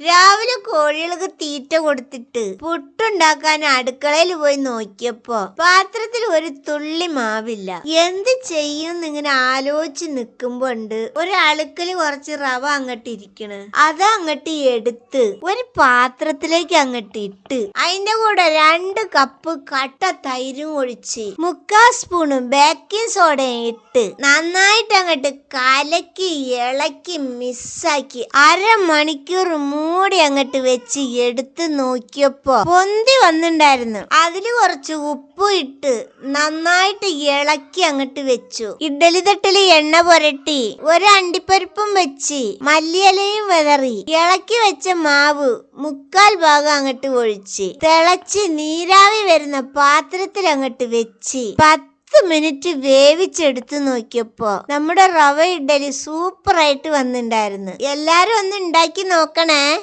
രാവിലെ കോഴികൾക്ക് തീറ്റ കൊടുത്തിട്ട് പുട്ടുണ്ടാക്കാൻ അടുക്കളയിൽ പോയി നോക്കിയപ്പോ പാത്രത്തിൽ ഒരു തുള്ളി മാവില്ല. എന്ത് ചെയ്യും ഇങ്ങനെ ആലോചിച്ച് നിക്കുമ്പോണ്ട് ഒരു അളുക്കല് കുറച്ച് റവ അങ്ങോട്ട് ഇരിക്കണ്. അത് അങ്ങോട്ട് എടുത്ത് ഒരു പാത്രത്തിലേക്ക് അങ്ങോട്ട് ഇട്ട് അതിന്റെ കൂടെ 2 കപ്പ് കട്ട തൈരും ഒഴിച്ച് 3/4 സ്പൂണ് ബേക്കിംഗ് സോഡയും ഇട്ട് നന്നായിട്ട് അങ്ങോട്ട് കലക്കി ഇളക്കി മിസ്സാക്കി അരമണിക്കൂർ മൂടി അങ്ങോട്ട് വെച്ച് എടുത്ത് നോക്കിയപ്പോ പൊന്തി വന്നിണ്ടായിരുന്നു. അതില് കുറച്ച് ഉപ്പ് ഇട്ട് നന്നായിട്ട് ഇളക്കി അങ്ങോട്ട് വെച്ചു. ഇഡ്ഡലി തട്ടില് എണ്ണ പുരട്ടി ഒരു അണ്ടിപ്പരിപ്പും വെച്ച് മല്ലിയിലയും വിതറി ഇളക്കി വെച്ച മാവ് 3/4 ഭാഗം അങ്ങോട്ട് ഒഴിച്ച് തിളച്ച് നീരാവി വരുന്ന പാത്രത്തിൽ അങ്ങോട്ട് വെച്ച് 10 മിനിറ്റ് വേവിച്ചെടുത്ത് നോക്കിയപ്പോ നമ്മുടെ റവ ഇഡ്ഡലി സൂപ്പറായിട്ട് വന്നിണ്ടായിരുന്നു. എല്ലാരും ഒന്ന് ഉണ്ടാക്കി നോക്കണേ.